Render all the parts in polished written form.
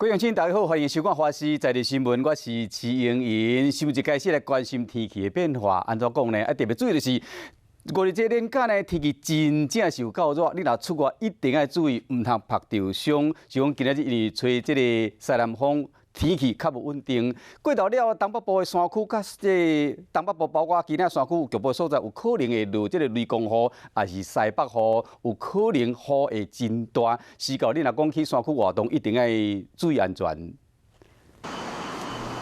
各位乡亲，大家好，欢迎收看《华视在地新闻》，我是徐英莹。新闻一开始来关心天气的变化，安怎讲呢？特别注意就是，五日这连假呢，天气真正是有够热，你若出外一定要注意，唔通晒着伤。就讲今日因为吹这个西南风。 天气较无稳定，过到了东北部的山区，甲这东北部包括其他山区局部所在有可能会落这个雷公雨，也是西北雨，有可能雨会真大。是到你若讲去山区活动，一定要注意安全。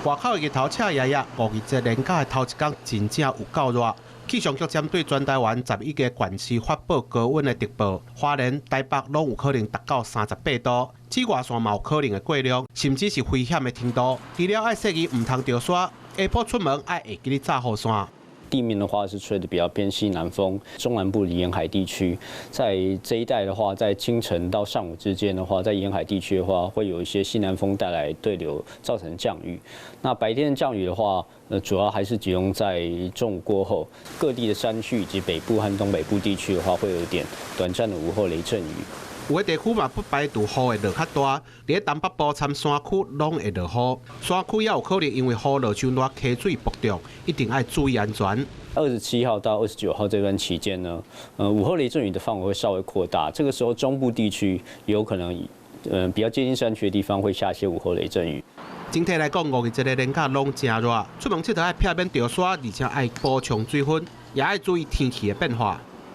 外口的日头赤爷爷，五日节连假的头一天真正有够热。气象局针对全台湾11个县市发布高温的特报，花莲、台北拢有可能达到38度，紫外线嘛有可能会过量，甚至是危险的程度。除了爱细意唔通着伞，下晡出门爱会记得炸雨伞。 地面的话是吹的比较偏西南风，中南部的沿海地区，在这一带的话，在清晨到上午之间的话，在沿海地区的话，会有一些西南风带来对流，造成降雨。那白天的降雨的话，主要还是集中在中午过后，各地的山区以及北部和东北部地区的话，会有一点短暂的午后雷阵雨。 有的地区嘛不排除雨会落较大，伫东北部参山区拢会落雨，山区也有可能因为雨落伤大，溪水暴涨，一定要注意安全。27号到29号这段期间呢，午后雷阵雨的范围会稍微扩大，这个时候中部地区有可能，比较接近山区的地方会下些午后雷阵雨。 整体来讲，五日这个连假拢真热，出门佚佗要避免着伞，而且爱补充水分，也爱注意天气的变化。